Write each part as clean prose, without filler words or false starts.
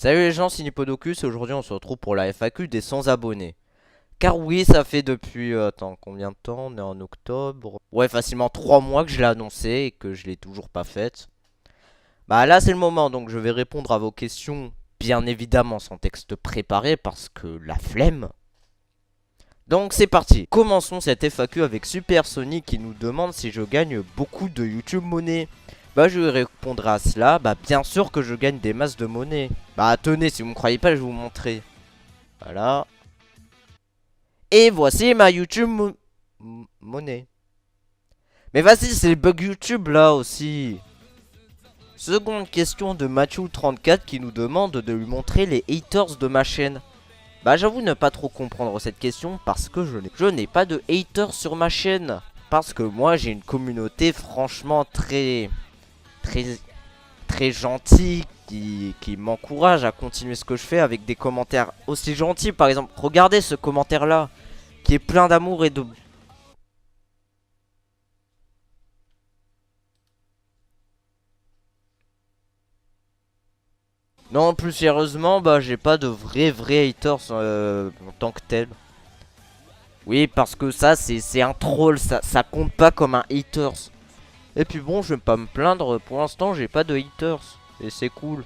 Salut les gens, c'est Nippodocus et aujourd'hui on se retrouve pour la FAQ des 100 abonnés. Car oui, ça fait depuis, attends, combien de temps? On est en octobre. Ouais, facilement 3 mois que je l'ai annoncé et que je l'ai toujours pas faite. Bah là c'est le moment, donc je vais répondre à vos questions, bien évidemment sans texte préparé parce que la flemme. Donc c'est parti. Commençons cette FAQ avec Super Sonic qui nous demande si je gagne beaucoup de YouTube monnaie. Bah je lui répondrai à cela, bah bien sûr que je gagne des masses de monnaie. Bah tenez, si vous me croyez pas, je vais vous montrer. Voilà. Et voici ma YouTube monnaie. Mais vas-y, c'est les bugs YouTube là aussi. Seconde question de Mathieu34 qui nous demande de lui montrer les haters de ma chaîne. Bah j'avoue ne pas trop comprendre cette question parce que je n'ai pas de haters sur ma chaîne. Parce que moi j'ai une communauté franchement très très gentille qui m'encourage à continuer ce que je fais avec des commentaires aussi gentils. Par exemple, regardez ce commentaire là qui est plein d'amour et de... Non, plus sérieusement, bah j'ai pas de vrais haters en tant que tel. Oui, parce que ça c'est un troll, ça compte pas comme un haters. Et puis bon, je vais pas me plaindre, pour l'instant j'ai pas de haters. Et c'est cool.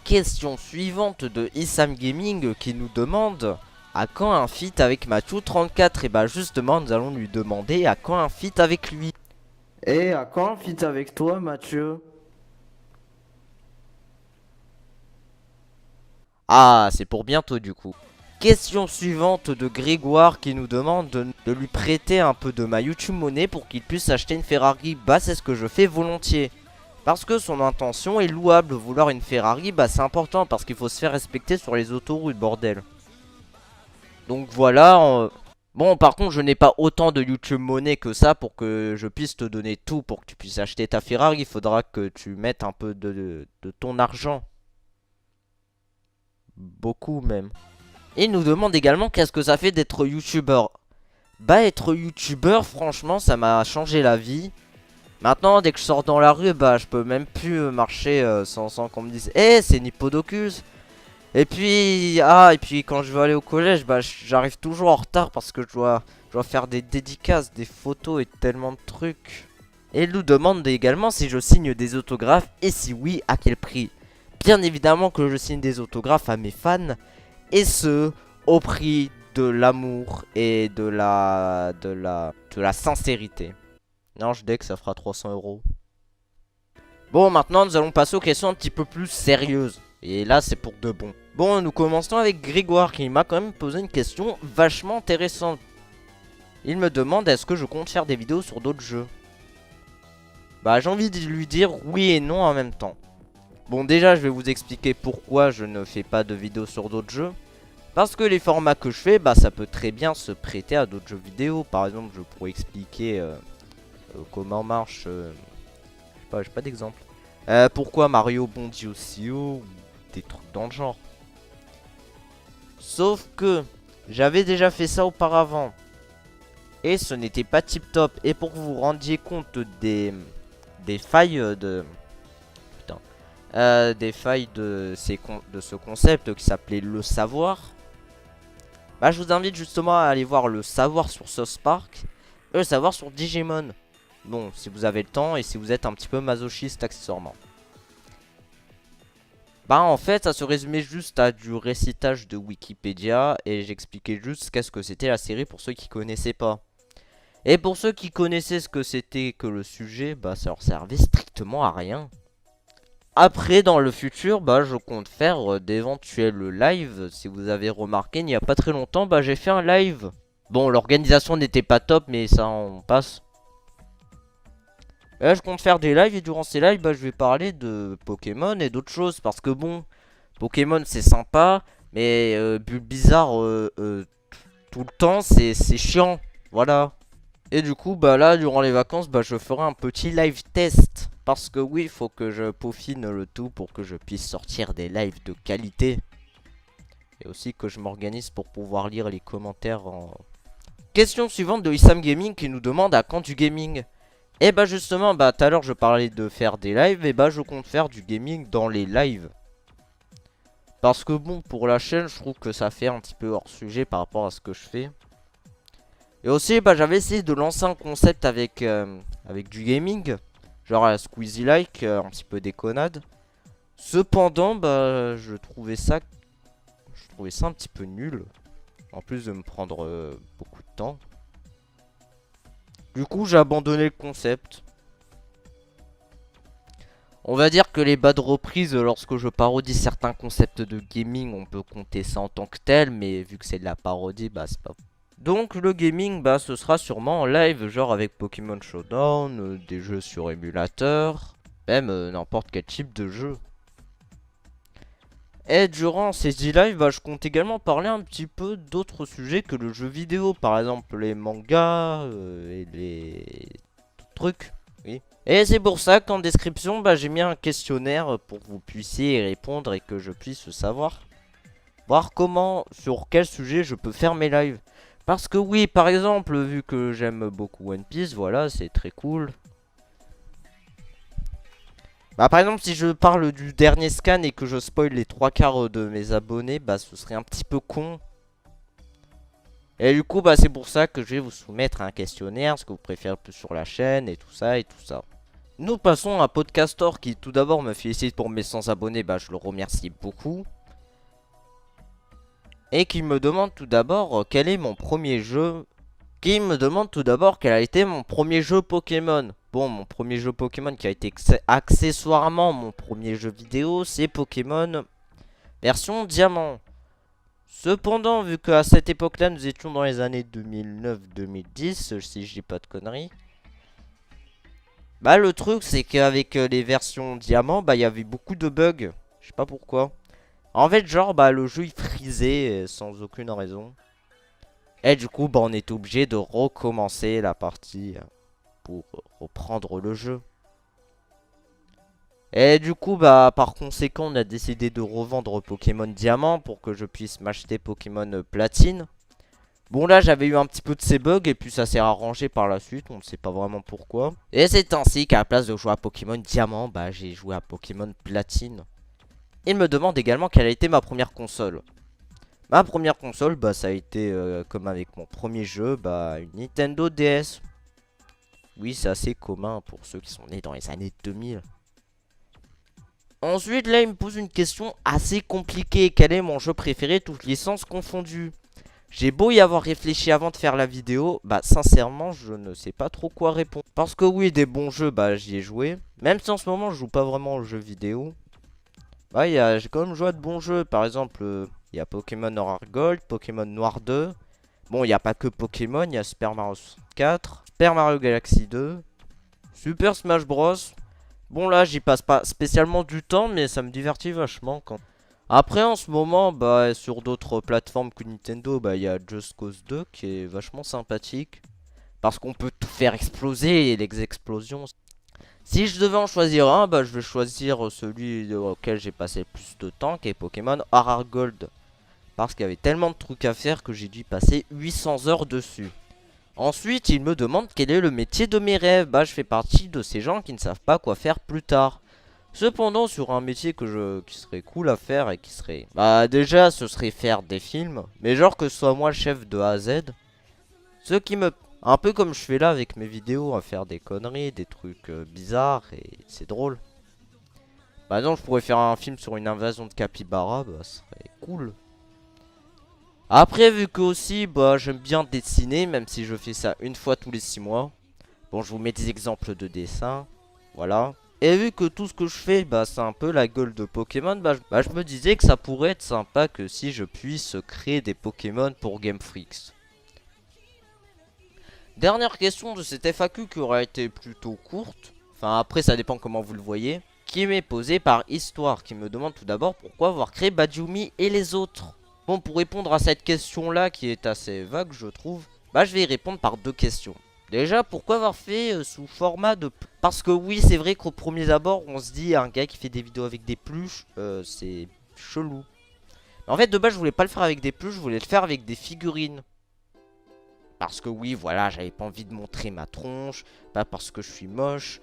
Question suivante de Issam Gaming qui nous demande à quand un feat avec Mathieu34. Et bah justement nous allons lui demander à quand un feat avec lui. Et à quand un feat avec toi Mathieu? Ah, c'est pour bientôt du coup. Question suivante de Grégoire qui nous demande de lui prêter un peu de ma YouTube monnaie pour qu'il puisse acheter une Ferrari. Bah c'est ce que je fais volontiers. Parce que son intention est louable. Vouloir une Ferrari, bah c'est important parce qu'il faut se faire respecter sur les autoroutes, bordel. Donc voilà. Bon, par contre, je n'ai pas autant de YouTube monnaie que ça pour que je puisse te donner tout pour que tu puisses acheter ta Ferrari. Il faudra que tu mettes un peu de ton argent. Beaucoup même. Et il nous demande également qu'est-ce que ça fait d'être youtubeur. Bah être youtubeur franchement ça m'a changé la vie. Maintenant dès que je sors dans la rue bah je peux même plus marcher sans qu'on me dise eh c'est Nippodocus. Et puis et puis quand je veux aller au collège bah j'arrive toujours en retard parce que je dois faire des dédicaces, des photos et tellement de trucs. Et il nous demande également si je signe des autographes et si oui à quel prix. Bien évidemment que je signe des autographes à mes fans. Et ce, au prix de l'amour et de la sincérité. Non, je dis que ça fera 300 euros. Bon, maintenant, nous allons passer aux questions un petit peu plus sérieuses. Et là, c'est pour de bon. Bon, nous commençons avec Grégoire qui m'a quand même posé une question vachement intéressante. Il me demande est-ce que je compte faire des vidéos sur d'autres jeux. Bah, j'ai envie de lui dire oui et non en même temps. Bon, déjà, je vais vous expliquer pourquoi je ne fais pas de vidéos sur d'autres jeux. Parce que les formats que je fais, bah ça peut très bien se prêter à d'autres jeux vidéo. Par exemple, je pourrais expliquer comment marche. Je sais pas, j'ai pas d'exemple. Pourquoi Mario bondit aussi haut ou des trucs dans le genre. Sauf que j'avais déjà fait ça auparavant. Et ce n'était pas tip top. Et pour que vous vous rendiez compte des failles de... Putain. Des failles de ce concept qui s'appelait le savoir. Bah je vous invite justement à aller voir le savoir sur South Park et le savoir sur Digimon. Bon, si vous avez le temps et si vous êtes un petit peu masochiste accessoirement. Bah en fait ça se résumait juste à du récitage de Wikipédia et j'expliquais juste qu'est-ce que c'était la série pour ceux qui connaissaient pas. Et pour ceux qui connaissaient ce que c'était que le sujet, bah ça leur servait strictement à rien. Après dans le futur, bah je compte faire d'éventuels lives. Si vous avez remarqué, il n'y a pas très longtemps, bah j'ai fait un live. Bon, l'organisation n'était pas top, mais ça on passe. Et là, je compte faire des lives et durant ces lives, bah, je vais parler de Pokémon et d'autres choses. Parce que bon, Pokémon c'est sympa, mais Bulbizarre tout le temps c'est chiant. Voilà. Et du coup, bah là, durant les vacances, bah je ferai un petit live test. Parce que oui, il faut que je peaufine le tout pour que je puisse sortir des lives de qualité. Et aussi que je m'organise pour pouvoir lire les commentaires en... Question suivante de Issam Gaming qui nous demande à quand du gaming. Et bah justement, bah tout à l'heure je parlais de faire des lives. Et bah je compte faire du gaming dans les lives. Parce que bon, pour la chaîne, je trouve que ça fait un petit peu hors sujet par rapport à ce que je fais. Et aussi, bah, j'avais essayé de lancer un concept avec du gaming. Genre à Squeezie-like, un petit peu déconnade. Cependant, bah, je trouvais ça un petit peu nul. En plus de me prendre beaucoup de temps. Du coup, j'ai abandonné le concept. On va dire que les bas de reprise, lorsque je parodie certains concepts de gaming, on peut compter ça en tant que tel. Mais vu que c'est de la parodie, bah c'est pas... Donc le gaming, bah ce sera sûrement en live, genre avec Pokémon Showdown, des jeux sur émulateur, même n'importe quel type de jeu. Et durant ces e-live, bah, je compte également parler un petit peu d'autres sujets que le jeu vidéo. Par exemple les mangas et les trucs. Oui. Et c'est pour ça qu'en description, bah, j'ai mis un questionnaire pour que vous puissiez y répondre et que je puisse savoir. Voir comment, sur quel sujet je peux faire mes lives. Parce que oui, par exemple, vu que j'aime beaucoup One Piece, voilà, c'est très cool. Bah par exemple si je parle du dernier scan et que je spoil les 3 quarts de mes abonnés, bah ce serait un petit peu con. Et du coup bah c'est pour ça que je vais vous soumettre un questionnaire, ce que vous préférez plus sur la chaîne et tout ça et tout ça. Nous passons à Podcastor qui tout d'abord me félicite pour mes 100 abonnés, bah je le remercie beaucoup. Et qui me demande tout d'abord quel est mon premier jeu. Qui me demande tout d'abord quel a été mon premier jeu Pokémon. Bon, mon premier jeu Pokémon qui a été accessoirement mon premier jeu vidéo, c'est Pokémon version Diamant. Cependant, vu qu'à cette époque-là, nous étions dans les années 2009-2010, si je dis pas de conneries. Bah, le truc, c'est qu'avec les versions Diamant, bah, il y avait beaucoup de bugs. Je sais pas pourquoi. En fait, genre, bah, le jeu, il frisait sans aucune raison. Et du coup, bah, on est obligé de recommencer la partie pour reprendre le jeu. Et du coup, bah, par conséquent, on a décidé de revendre Pokémon Diamant pour que je puisse m'acheter Pokémon Platine. Bon, là, j'avais eu un petit peu de ces bugs et puis ça s'est arrangé par la suite, on ne sait pas vraiment pourquoi. Et c'est ainsi qu'à la place de jouer à Pokémon Diamant, bah, j'ai joué à Pokémon Platine. Il me demande également quelle a été ma première console. Ma première console, bah, ça a été, comme avec mon premier jeu, bah, une Nintendo DS. Oui, c'est assez commun pour ceux qui sont nés dans les années 2000. Ensuite, là, il me pose une question assez compliquée. Quel est mon jeu préféré, toutes licences confondues? J'ai beau y avoir réfléchi avant de faire la vidéo, bah sincèrement, je ne sais pas trop quoi répondre. Parce que oui, des bons jeux, bah j'y ai joué. Même si en ce moment, je joue pas vraiment aux jeux vidéo. Bah, j'ai quand même joué à de bons jeux. Par exemple, il y a Pokémon Noir Gold, Pokémon Noir 2. Bon, il n'y a pas que Pokémon, il y a Super Mario 4, Super Mario Galaxy 2, Super Smash Bros. Bon là j'y passe pas spécialement du temps mais ça me divertit vachement quand... Après en ce moment bah sur d'autres plateformes que Nintendo bah il y a Just Cause 2 qui est vachement sympathique. Parce qu'on peut tout faire exploser et les explosions. Si je devais en choisir un bah je vais choisir celui auquel j'ai passé le plus de temps qui est Pokémon Rare Gold. Parce qu'il y avait tellement de trucs à faire que j'ai dû passer 800 heures dessus. Ensuite, il me demande quel est le métier de mes rêves. Bah, je fais partie de ces gens qui ne savent pas quoi faire plus tard. Cependant, sur un métier qui serait cool à faire et qui serait... Bah, déjà, ce serait faire des films. Mais genre que ce soit moi le chef de A à Z. Ce qui me... Un peu comme je fais là avec mes vidéos, à faire des conneries, des trucs bizarres et c'est drôle. Par exemple, je pourrais faire un film sur une invasion de capybara, bah, ce serait cool. Après, vu que aussi, bah, j'aime bien dessiner, même si je fais ça une fois tous les 6 mois. Bon, je vous mets des exemples de dessins. Voilà. Et vu que tout ce que je fais, bah, c'est un peu la gueule de Pokémon, bah, je me disais que ça pourrait être sympa que si je puisse créer des Pokémon pour Game Freaks. Dernière question de cette FAQ qui aura été plutôt courte. Enfin, après, ça dépend comment vous le voyez. Qui m'est posée par Histoire, qui me demande tout d'abord pourquoi avoir créé Badjumi et les autres. Bon, pour répondre à cette question-là, qui est assez vague, je trouve, bah, je vais y répondre par deux questions. Déjà, pourquoi avoir fait sous format de... Parce que oui, c'est vrai qu'au premier abord, on se dit, un gars qui fait des vidéos avec des pluches, c'est chelou. Mais en fait, de base, je voulais pas le faire avec des pluches, je voulais le faire avec des figurines. Parce que oui, voilà, j'avais pas envie de montrer ma tronche, pas parce que je suis moche,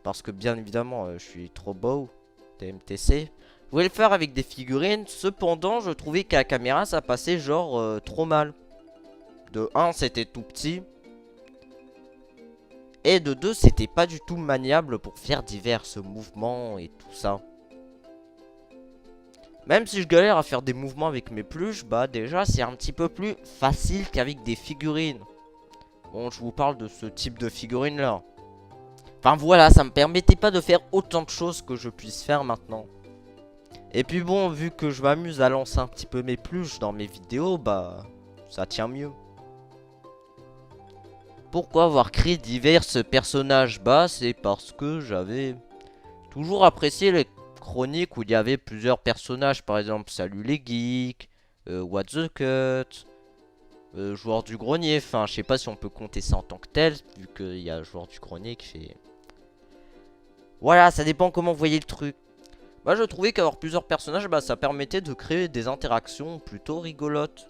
parce que bien évidemment, je suis trop beau, TMTC. pouvais le faire avec des figurines. Cependant, je trouvais qu'à la caméra, ça passait genre trop mal. De 1, c'était tout petit. Et de 2, c'était pas du tout maniable pour faire divers mouvements et tout ça. Même si je galère à faire des mouvements avec mes peluches, bah déjà c'est un petit peu plus facile qu'avec des figurines. Bon, je vous parle de ce type de figurines là. Enfin voilà, ça me permettait pas de faire autant de choses que je puisse faire maintenant. Et puis bon, vu que je m'amuse à lancer un petit peu mes peluches dans mes vidéos, bah ça tient mieux. Pourquoi avoir créé divers personnages? Bah c'est parce que j'avais toujours apprécié les chroniques où il y avait plusieurs personnages. Par exemple, Salut les Geeks, What the Cut, Joueur du Grenier. Enfin, je sais pas si on peut compter ça en tant que tel, vu qu'il y a Joueur du Grenier qui fait... Voilà, ça dépend comment vous voyez le truc. Moi, je trouvais qu'avoir plusieurs personnages, bah, ça permettait de créer des interactions plutôt rigolotes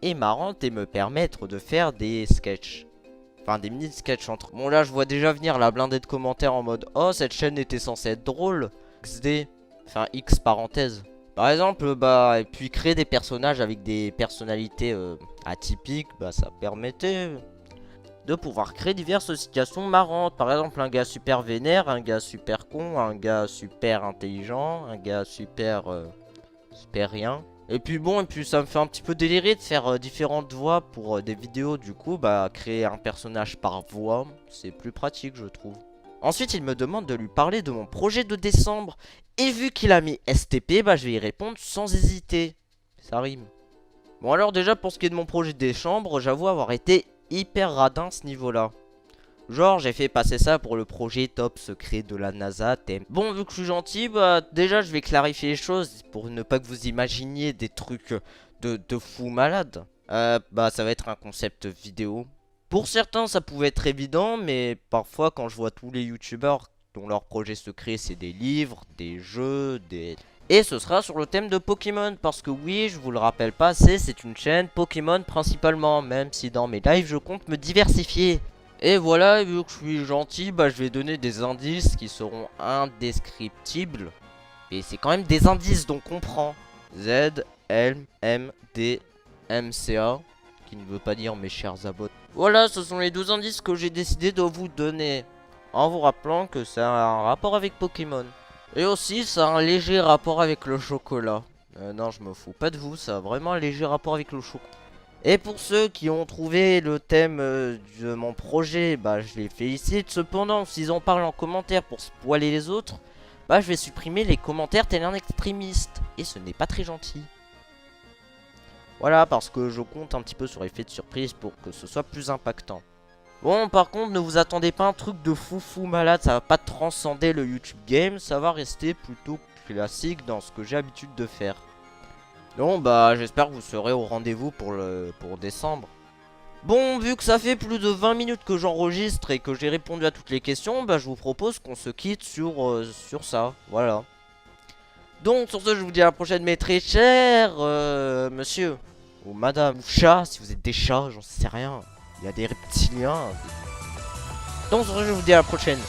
et marrantes et me permettre de faire des sketchs. Enfin, des mini-sketchs entre... Bon, là, je vois déjà venir la blindée de commentaires en mode « Oh, cette chaîne était censée être drôle. XD. » Enfin, X parenthèse. Par exemple, bah, et puis créer des personnages avec des personnalités atypiques, bah, ça permettait de pouvoir créer diverses situations marrantes. Par exemple, un gars super vénère, un gars super con, un gars super intelligent, un gars super... super rien. Et puis bon, et puis ça me fait un petit peu délirer de faire différentes voix pour des vidéos. Du coup, bah, créer un personnage par voix, c'est plus pratique, je trouve. Ensuite, il me demande de lui parler de mon projet de décembre. Et vu qu'il a mis STP, bah, je vais y répondre sans hésiter. Ça rime. Bon, alors déjà, pour ce qui est de mon projet de décembre, j'avoue avoir été hyper radin à ce niveau-là. Genre, j'ai fait passer ça pour le projet top secret de la NASA thème. Bon, vu que je suis gentil, bah déjà, je vais clarifier les choses pour ne pas que vous imaginiez des trucs de fou malade. Bah, ça va être un concept vidéo. Pour certains, ça pouvait être évident, mais parfois, quand je vois tous les youtubeurs dont leur projet secret, c'est des livres, des jeux, des... Et ce sera sur le thème de Pokémon, parce que oui, je vous le rappelle pas, c'est une chaîne Pokémon principalement, même si dans mes lives, je compte me diversifier. Et voilà, vu que je suis gentil, bah je vais donner des indices qui seront indescriptibles. Et c'est quand même des indices, donc on prend Z, L, M, D, M, C, A, qui ne veut pas dire mes chers abonnés. Voilà, ce sont les 12 indices que j'ai décidé de vous donner. En vous rappelant que ça a un rapport avec Pokémon. Et aussi, ça a un léger rapport avec le chocolat. Non, je me fous pas de vous, ça a vraiment un léger rapport avec le chocolat. Et pour ceux qui ont trouvé le thème de mon projet, bah je les félicite. Cependant, s'ils en parlent en commentaire pour spoiler les autres, bah je vais supprimer les commentaires tel un extrémiste. Et ce n'est pas très gentil. Voilà, parce que je compte un petit peu sur l'effet de surprise pour que ce soit plus impactant. Bon, par contre, ne vous attendez pas à un truc de fou malade, ça va pas transcender le YouTube Game, ça va rester plutôt classique dans ce que j'ai l'habitude de faire. Donc bah j'espère que vous serez au rendez-vous pour décembre. Bon, vu que ça fait plus de 20 minutes que j'enregistre et que j'ai répondu à toutes les questions, bah je vous propose qu'on se quitte sur ça, voilà. Donc sur ce, je vous dis à la prochaine mes très chers monsieur, ou madame, ou chat, si vous êtes des chats, j'en sais rien. Il y a des reptiliens. Donc sur ce, je vous dis à la prochaine.